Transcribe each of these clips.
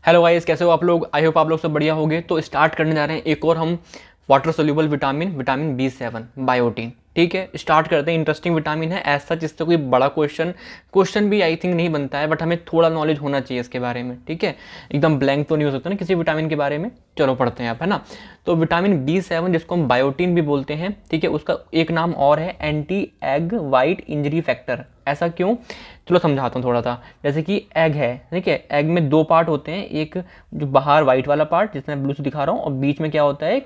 Hello guys, कैसे हो आप लोग। आई होप आप लोग सब बढ़िया होंगे। तो स्टार्ट करने जा रहे हैं एक और हम water soluble vitamin vitamin B7 biotin. ठीक है, स्टार्ट करते हैं। इंटरेस्टिंग विटामिन है, ऐसा जिससे कोई बड़ा क्वेश्चन भी आई थिंक नहीं बनता है, बट हमें थोड़ा नॉलेज होना चाहिए इसके बारे में। ठीक है, एकदम ब्लैंक तो नहीं हो सकता ना किसी विटामिन के बारे में। चलो पढ़ते हैं आप, है ना। तो विटामिन B7 जिसको हम बायोटीन भी बोलते हैं, ठीक है, उसका एक नाम और है anti egg white injury factor. ऐसा क्यों, चलो समझाता हूँ थोड़ा सा। जैसे कि एग है, ठीक है, एग में दो पार्ट होते हैं। एक जो बाहर वाइट वाला पार्ट जिसमें मैं ब्लू से दिखा रहा हूँ, और बीच में क्या होता है,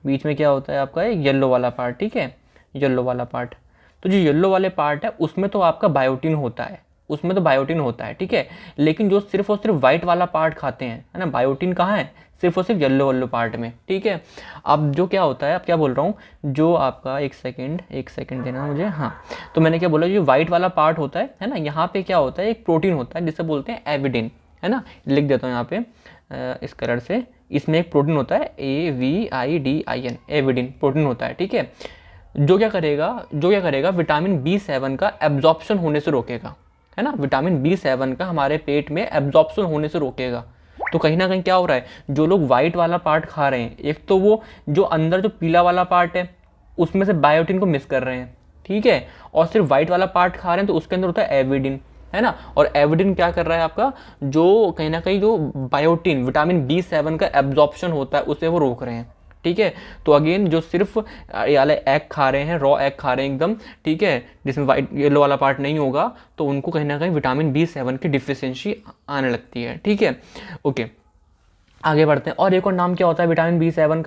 बीच में क्या होता है आपका एक येलो वाला पार्ट। ठीक है, येलो वाला पार्ट। तो जो येलो वाले पार्ट है उसमें तो आपका बायोटीन होता है, उसमें तो बायोटीन होता है। ठीक है, लेकिन जो सिर्फ और सिर्फ वाइट वाला पार्ट खाते हैं, है ना, बायोटीन कहाँ है, सिर्फ और सिर्फ येलो वाले पार्ट में। ठीक है, अब जो क्या होता है, अब क्या बोल रहा हूँ, जो आपका एक सेकंड देना मुझे। हाँ, तो मैंने क्या बोला, जो वाइट वाला पार्ट होता है ना, यहाँ पे क्या होता है, एक प्रोटीन होता है जिसे बोलते हैं एविडिन, है ना। लिख देता हूँ यहाँ पे इस कलर से। इसमें एक प्रोटीन होता है AVIDIN, एविडिन प्रोटीन होता है। ठीक है, जो क्या करेगा विटामिन B7 का एब्जॉर्प्शन होने से रोकेगा, है ना। विटामिन B7 का हमारे पेट में एब्जॉर्प्शन होने से रोकेगा। तो कहीं ना कहीं क्या हो रहा है, जो लोग वाइट वाला पार्ट खा रहे हैं, एक तो वो जो अंदर जो पीला वाला पार्ट है उसमें से बायोटिन को मिस कर रहे हैं। ठीक है, और सिर्फ वाइट वाला पार्ट खा रहे हैं तो उसके अंदर होता है एविडिन, है ना। और एविडिन क्या कर रहा है आपका, जो कहीं ना कहीं जो बायोटिन विटामिन B7 का एब्जॉर्प्शन होता है उसे वो रोक रहे हैं। ठीक है, तो अगेन जो सिर्फ ये वाले एग खा रहे हैं, रॉ एग खा रहे हैं एकदम, ठीक है, जिसमें वाइट येलो वाला पार्ट नहीं होगा, तो उनको कहीं ना कहीं विटामिन B7 की डिफिशियंसी आने लगती है। ठीक है, ओके, आगे बढ़ते हैं। और एक और नाम क्या होता है विटामिन B7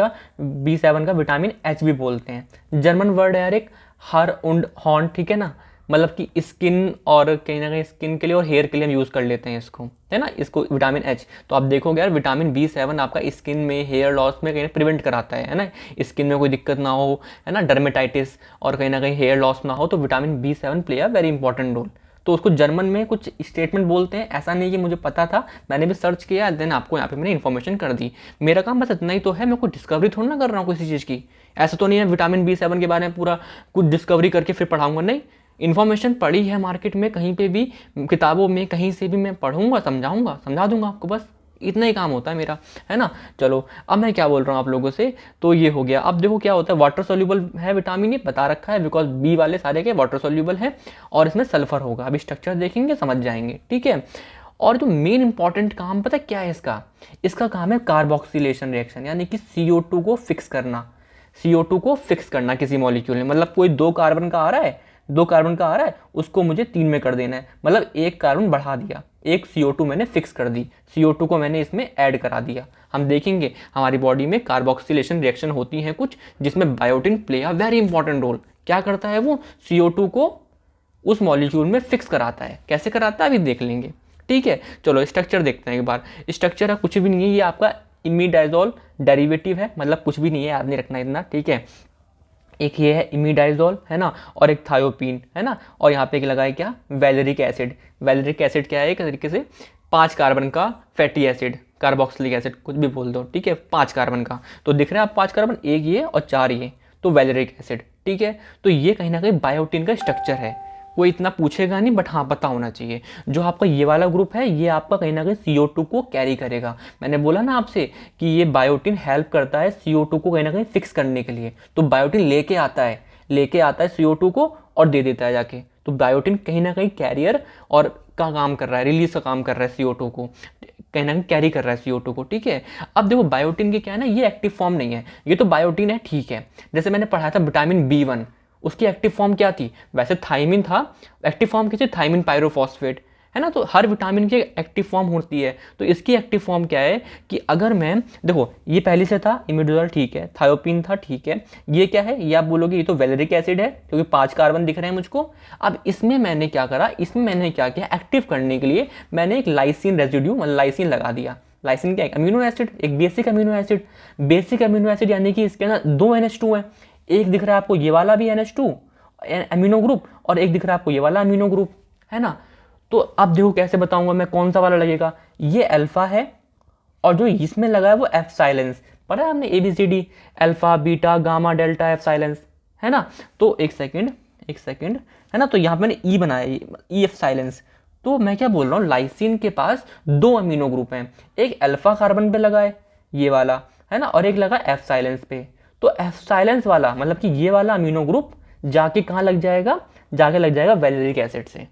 का विटामिन H भी बोलते हैं। जर्मन वर्ड है यार एक, हर उंड हॉर्न, ठीक है ना, मतलब कि स्किन, और कहीं ना कहीं स्किन के लिए और हेयर के लिए हम यूज़ कर लेते हैं इसको, है ना, इसको विटामिन H। तो आप देखोगे यार, विटामिन B7 आपका स्किन में हेयर लॉस में कहीं प्रिवेंट कराता है ना, स्किन में कोई दिक्कत ना हो, है ना, डर्मेटाइटिस और कहीं ना कहीं हेयर लॉस ना हो, तो vitamin B7 play a very important role. तो उसको जर्मन में कुछ स्टेटमेंट बोलते हैं, ऐसा नहीं कि मुझे पता था, मैंने भी सर्च किया, देन आपको यहाँ पे मैंने इन्फॉर्मेशन कर दी। मेरा काम बस इतना ही तो है, मैं कोई डिस्कवरी थोड़ा ना कर रहा हूँ किसी चीज़ की। ऐसा तो नहीं है विटामिन B7 के बारे में पूरा कुछ डिस्कवरी करके फिर पढ़ाऊंगा, नहीं। इन्फॉर्मेशन पढ़ी है मार्केट में, कहीं पे भी, किताबों में, कहीं से भी मैं पढ़ूंगा, समझाऊंगा, समझा दूंगा आपको, बस इतना ही काम होता है मेरा, है ना। चलो, अब मैं क्या बोल रहा हूँ आप लोगों से, तो ये हो गया। अब देखो क्या होता है, वाटर सोल्यूबल है विटामिन, ये बता रखा है, बिकॉज बी वाले सारे के वाटर सोल्यूबल है, और इसमें सल्फर होगा। अभी स्ट्रक्चर देखेंगे समझ जाएंगे, ठीक है। और जो मेन इंपॉर्टेंट काम पता है क्या है इसका, इसका काम है कार्बोक्सिलेशन रिएक्शन, यानी कि CO2 को फिक्स करना। CO2 को फिक्स करना किसी मॉलिक्यूल में, मतलब कोई दो कार्बन का आ रहा है, उसको मुझे 3 में कर देना है, मतलब एक कार्बन बढ़ा दिया, एक CO2 मैंने फिक्स कर दी, CO2 को मैंने इसमें ऐड करा दिया। हम देखेंगे हमारी बॉडी में कार्बोक्सिलेशन रिएक्शन होती है कुछ, जिसमें biotin play a very important role. क्या करता है वो, CO2 को उस मॉलिक्यूल में फिक्स कराता है। कैसे कराता है अभी देख लेंगे, ठीक है। चलो स्ट्रक्चर देखते हैं एक बार। स्ट्रक्चर है कुछ भी नहीं है, ये आपका इमिडाइजोल डेरिवेटिव है, मतलब कुछ भी नहीं है, याद नहीं रखना इतना, ठीक है। एक ये है इमिडाइजोल, है ना, और एक थायोपीन, है ना, और यहाँ पे एक लगा है क्या, वैलेरिक एसिड। वैलेरिक एसिड क्या है, एक तरीके से 5 कार्बन का फैटी एसिड, कार्बोक्सिलिक एसिड, कुछ भी बोल दो, ठीक है, 5 कार्बन का। तो दिख रहा है आप 5 कार्बन, एक ये और 4 ये, तो वैलेरिक एसिड, ठीक है। तो ये कहीं ना कहीं बायोटिन का स्ट्रक्चर है। कोई इतना पूछेगा नहीं, बट हाँ पता होना चाहिए। जो आपका ये वाला ग्रुप है, ये आपका कहीं ना कहीं CO2 को कैरी करेगा। मैंने बोला ना आपसे कि ये बायोटिन हेल्प करता है CO2 को कहीं ना कहीं फिक्स करने के लिए। तो बायोटिन लेके आता है CO2 को और दे देता है जाके। तो बायोटिन कहीं ना कहीं कैरियर और का काम कर रहा है, रिलीज का काम कर रहा है, CO2 को कहीं ना कहीं कैरी कर रहा है CO2 को, ठीक है। अब देखो बायोटिन के क्या है ना, ये एक्टिव फॉर्म नहीं है, ये तो बायोटिन है, ठीक है। जैसे मैंने पढ़ाया था विटामिन B1, उसकी एक्टिव फॉर्म क्या थी, वैसे थाइमिन था, एक्टिव फॉर्म किसी थाइमिन पायरोफॉस्फेट, है ना। तो हर विटामिन की एक्टिव फॉर्म होती है, तो इसकी एक्टिव फॉर्म क्या है कि अगर मैं देखो, ये पहले से था इमिडोजोल, ठीक है, थायोपिन था, ठीक है। ये क्या है, ये आप बोलोगे ये तो वैलेरिक एसिड है, क्योंकि 5 कार्बन दिख रहे हैं मुझको। अब इसमें मैंने क्या करा, इसमें मैंने क्या किया, एक्टिव करने के लिए मैंने एक लाइसिन रेजिड्यू, मतलब लाइसिन लगा दिया। लाइसिन क्या है, अमीनो एसिड, एक basic amino acid. Basic amino acid यानी कि इसके अंदर 2 NH2 है, एक दिख रहा है आपको ये वाला भी NH2 अमीनो ग्रुप, और एक दिख रहा है आपको ये वाला अमीनो ग्रुप, है ना। तो अब देखो कैसे बताऊंगा मैं कौन सा वाला लगेगा, ये अल्फा है, और जो इसमें लगा है वो एफ साइलेंस। पढ़ा है हमने ABCD, alpha beta gamma delta F silence, है ना। तो एक सेकंड, है ना, तो यहाँ पे मैंने ई बनाया, EF साइलेंस। तो मैं क्या बोल रहा हूँ, लाइसिन के पास 2 अमीनो ग्रुप हैं, एक अल्फा कार्बन पे लगा है ये वाला, है ना, और एक लगा एफ साइलेंस पे। तो एफ साइलेंस वाला मतलब कि ये वाला अमीनो ग्रुप जाके कहाँ लग जाएगा, जाके लग जाएगा वैलेरिक एसिड से।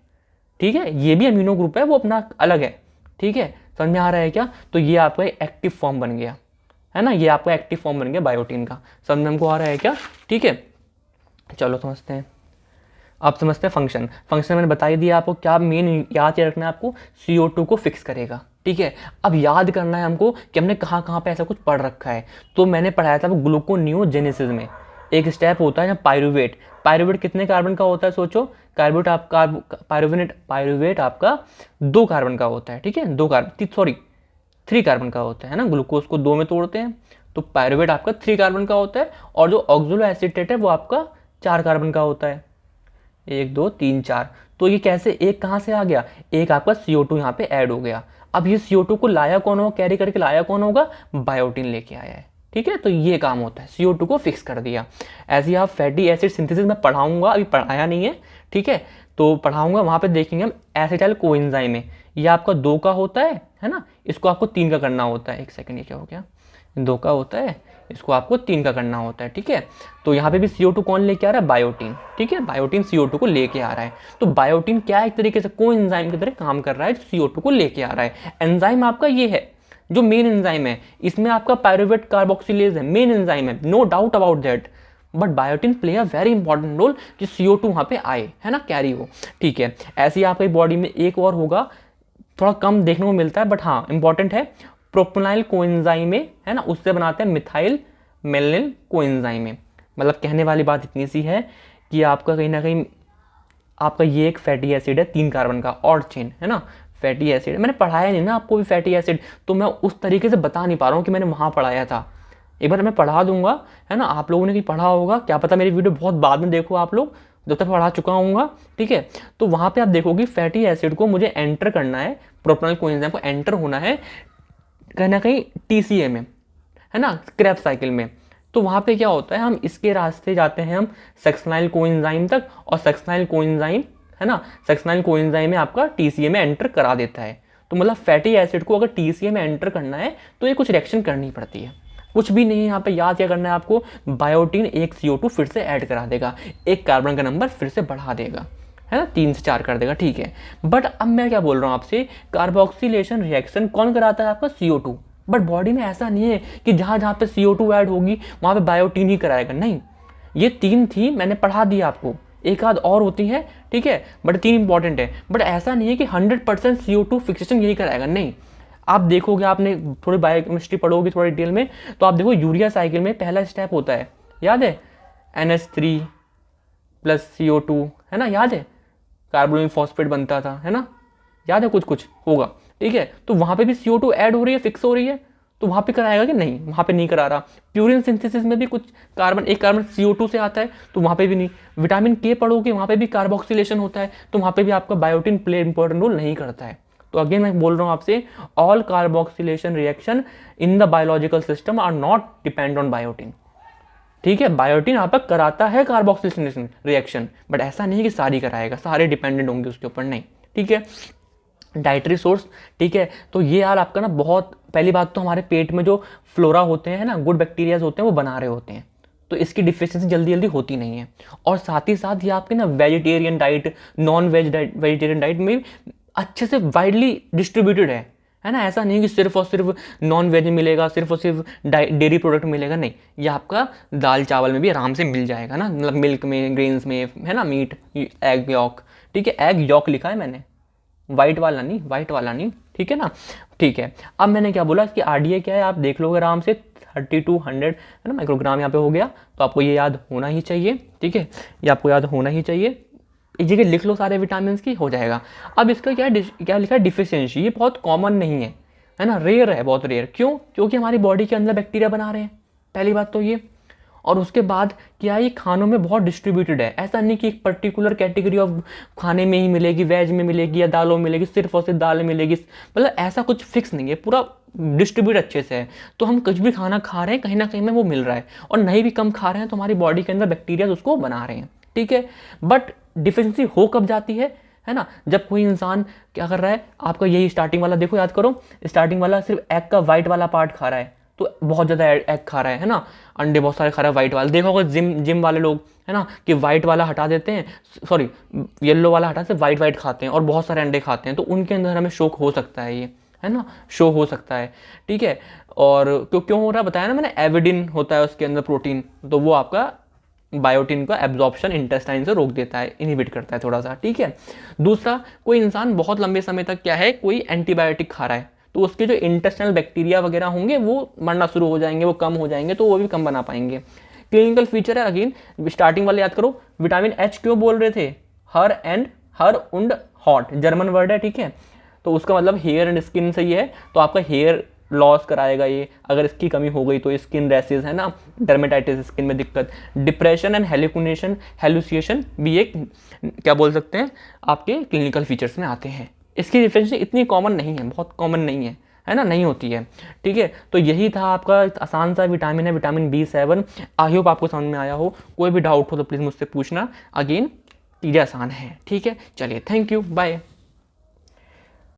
ठीक है, ये भी अमीनो ग्रुप है, वो अपना अलग है। ठीक है, समझ में आ रहा है क्या? तो ये आपका एक्टिव फॉर्म बन गया, है ना, ये आपका एक्टिव फॉर्म बन गया बायोटीन का। समझ में हमको आ रहा है क्या? ठीक है, चलो समझते हैं। आप समझते हैं फंक्शन। फंक्शन मैंने बता ही दिया आपको, क्या मेन याद रखना है आपको, CO2 को फिक्स करेगा। ठीक है, अब याद करना है हमको कि हमने कहाँ कहाँ पे ऐसा कुछ पढ़ रखा है। तो मैंने पढ़ाया था वो ग्लूकोनियोजेनेसिस में एक स्टेप होता है पायरुवेट। पायरुवेट कितने कार्बन का होता है सोचो? पायरुवेट आपका 2 कार्बन का होता है। ठीक है, 2 कार्बन, सॉरी 3 कार्बन का होता है ना, ग्लूकोज को 2 में तोड़ते हैं। तो पायरुवेट आपका 3 कार्बन का होता है, और जो ऑक्सलो एसीटेट है वो आपका 4 कार्बन का होता है। 1 2 3 4। तो ये कैसे, एक कहाँ से आ गया, एक आपका CO2 यहाँ पे ऐड हो गया। अब ये CO2 को लाया कौन होगा, कैरी करके लाया कौन होगा, बायोटीन लेके आया है। ठीक है, तो ये काम होता है, CO2 को फिक्स कर दिया। ऐसे ही आप फैटी एसिड सिंथेसिस में पढ़ाऊंगा, अभी पढ़ाया नहीं है। ठीक है, तो पढ़ाऊंगा, वहाँ पे देखेंगे हम एसिटाइल कोएंजाइम में। ये आपका 2 का होता है ना, इसको आपको 3 का करना होता है। एक सेकंड, ये क्या हो गया, 2 का होता है, इसको आपको 3 का करना होता है। ठीक है, तो यहाँ पे भी CO2 कौन लेके आ रहा है, बायोटीन। ठीक है, बायोटीन CO2 को लेके आ रहा है। तो बायोटीन क्या एक तरीके से कोएंजाइम की तरह काम कर रहा है, जो CO2 को लेके आ रहा है। एंजाइम आपका ये है जो मेन एंजाइम है, इसमें आपका पायरुवेट कार्बोक्सिलेज है, मेन एंजाइम है, no doubt about that. But biotin play a very important role कि CO2 वहाँ पे आए, है ना, कैरी हो। ठीक है, ऐसे ही आपकी बॉडी में एक और होगा, थोड़ा कम देखने को मिलता है बट हाँ इंपॉर्टेंट है, प्रोपोनाइल कोएंजाइम में, है ना, उससे बनाते हैं मिथाइल मेलनिल कोएंजाइम में। मतलब कहने वाली बात इतनी सी है कि आपका कहीं ना कहीं आपका ये एक फैटी एसिड है 3 कार्बन का, और चेन है ना, फैटी एसिड। मैंने पढ़ाया नहीं ना आपको भी फैटी एसिड, तो मैं उस तरीके से बता नहीं पा रहा हूँ कि मैंने वहाँ पढ़ाया था। एक बार मैं पढ़ा दूंगा, है ना, आप लोगों ने भी पढ़ा होगा, क्या पता मेरी वीडियो बहुत बाद में देखो आप लोग, जब तक पढ़ा चुका हूँगा। ठीक है, तो वहाँ पे आप देखोगे फैटी एसिड को मुझे एंटर करना है, प्रोपोनाइल कोएंजाइम को एंटर होना है कहीं ना कहीं TCA में, है ना, क्रेब्स साइकिल में। तो वहाँ पे क्या होता है, हम इसके रास्ते जाते हैं हम सक्सेनाइल कोएंजाइम तक, और सक्सेनाइल कोएंजाइम, है ना, सक्सेनाइल कोएंजाइम में आपका TCA में एंटर करा देता है। तो मतलब फैटी एसिड को अगर TCA में एंटर करना है तो ये कुछ रिएक्शन करनी पड़ती है, कुछ भी नहीं है यहाँ पे। याद क्या करना है आपको, बायोटीन एक CO2 फिर से ऐड करा देगा, एक कार्बन का नंबर फिर से बढ़ा देगा, है ना, 3 से 4 कर देगा। ठीक है, बट अब मैं क्या बोल रहा हूँ आपसे, कार्बोक्सिलेशन रिएक्शन कौन कराता है आपका, CO2। बट बॉडी में ऐसा नहीं है कि जहाँ जहाँ पे CO2 ऐड होगी वहाँ पे बायोटीन ही कराएगा, नहीं। ये 3 थी, मैंने पढ़ा दिया आपको, एक आध और होती है। ठीक है, बट 3 इंपॉर्टेंट है। बट ऐसा नहीं है कि 100% CO2 फिक्सेशन यही कराएगा, नहीं। आप देखोगे, आपने थोड़ी बायोकेमिस्ट्री पढ़ोगे थोड़ी डिटेल में, तो आप देखो यूरिया साइकिल में पहला स्टेप होता है, याद है, NH3 + CO2, है ना, याद है, कार्बोनिल फॉस्फेट बनता था, है ना, याद है, कुछ कुछ होगा। ठीक है, तो वहाँ पे भी CO2 ऐड हो रही है, फिक्स हो रही है, तो वहाँ पे कराएगा कि नहीं, वहाँ पे नहीं करा रहा। प्यूरिन सिंथेसिस में भी कुछ एक कार्बन CO2 से आता है, तो वहाँ पे भी नहीं। विटामिन K पढ़ोगे, वहाँ पे भी कार्बोक्सिलेशन होता है, तो वहाँ पे भी आपका बायोटीन प्ले इंपॉर्टेंट रोल नहीं करता है। तो अगेन मैं बोल रहा हूँ आपसे, all carboxylation reaction in the biological system are not depend on biotin. ठीक है, बायोटीन आपका कराता है कार्बोक्सिलेशन रिएक्शन, बट ऐसा नहीं कि सारी कराएगा, सारे डिपेंडेंट होंगे उसके ऊपर, नहीं। ठीक है, डाइटरी सोर्स। ठीक है, तो ये यार आपका ना, बहुत पहली बात तो हमारे पेट में जो फ्लोरा होते हैं ना, गुड बैक्टीरियाज होते हैं, वो बना रहे होते हैं, तो इसकी डिफिशियंसी जल्दी जल्दी होती नहीं है। और साथ ही साथ ये आपके ना vegetarian diet, non vegetarian diet में अच्छे से वाइडली डिस्ट्रीब्यूटेड है ना। ऐसा नहीं कि सिर्फ और सिर्फ नॉन वेज मिलेगा, सिर्फ और सिर्फ डेयरी प्रोडक्ट मिलेगा, नहीं। ये आपका दाल चावल में भी आराम से मिल जाएगा ना, मतलब मिल्क में, ग्रेन्स में, है ना, मीट, एग यॉक। ठीक है, एग यॉक लिखा है मैंने, वाइट वाला नहीं, ठीक है ना। ठीक है, अब मैंने क्या बोला, इसकी RDA क्या है आप देख लोगे आराम से, 3200 है ना माइक्रोग्राम यहाँ पे हो गया। तो आपको ये याद होना ही चाहिए। ठीक है, ये आपको याद होना ही चाहिए, एक जगह लिख लो सारे विटामिन की, हो जाएगा। अब इसका क्या लिखा है, डिफिशियंसी। ये बहुत कॉमन नहीं है ना, रेयर है, बहुत रेयर। क्यों? क्योंकि हमारी बॉडी के अंदर बैक्टीरिया बना रहे हैं, पहली बात तो ये। और उसके बाद क्या, ये खानों में बहुत डिस्ट्रीब्यूटेड है। ऐसा नहीं कि एक पर्टिकुलर कैटेगरी ऑफ खाने में ही मिलेगी, वेज में मिलेगी या दालों में मिलेगी, सिर्फ और सिर्फ दाल में मिलेगी, मतलब ऐसा कुछ फिक्स नहीं है, पूरा डिस्ट्रीब्यूट अच्छे से है। तो हम कुछ भी खाना खा रहे हैं, कहीं ना कहीं में वो मिल रहा है, और नहीं भी कम खा रहे हैं तो हमारी बॉडी के अंदर बैक्टीरिया उसको बना रहे हैं। ठीक है, बट डिफिशियंसी हो कब जाती है, है ना। जब कोई इंसान क्या कर रहा है, आपका यही स्टार्टिंग वाला देखो, याद करो, स्टार्टिंग वाला सिर्फ एग का वाइट वाला पार्ट खा रहा है, तो बहुत ज़्यादा एग खा रहा है ना, अंडे बहुत सारे खा रहा है वाइट वाला। देखो अगर जिम वाले लोग है ना कि वाइट वाला हटा देते हैं, सॉरी येलो वाला हटा से वाइट वाइट खाते हैं और बहुत सारे अंडे खाते हैं, तो उनके अंदर हमें शौक हो सकता है, ये है ना, शो हो सकता है, ठीक है। और क्यों हो रहा है बताया ना मैंने, एविडिन होता है उसके अंदर प्रोटीन, तो वो आपका बायोटिन का एब्जॉर्प्शन इंटेस्टाइन से रोक देता है, इनहिबिट करता है थोड़ा सा, ठीक है। दूसरा, कोई इंसान बहुत लंबे समय तक क्या है, कोई एंटीबायोटिक खा रहा है, तो उसके जो इंटेस्टाइनल बैक्टीरिया वगैरह होंगे वो मरना शुरू हो जाएंगे, वो कम हो जाएंगे, तो वो भी कम बना पाएंगे। क्लिनिकल फीचर है अगेन, स्टार्टिंग वाले याद करो, विटामिन एच क्यों बोल रहे थे, हर उंड हॉट जर्मन वर्ड है, ठीक है, तो उसका मतलब हेयर एंड स्किन से ही है, तो आपका हेयर लॉस कराएगा ये, अगर इसकी कमी हो गई तो स्किन रैसेस है ना, डर्मेटाइटिस, स्किन में दिक्कत, डिप्रेशन एंड हेलुसिनेशन भी एक क्या बोल सकते हैं आपके क्लिनिकल फीचर्स में आते हैं। इसकी डिफरेंस इतनी कॉमन नहीं है, बहुत कॉमन नहीं है ना, नहीं होती है, ठीक है। तो यही था आपका आसान सा विटामिन है, विटामिन B7। आई होप आपको समझ में आया हो, कोई भी डाउट हो तो प्लीज़ मुझसे पूछना, अगेन चीज़ें आसान है, ठीक है। चलिए, थैंक यू, बाय।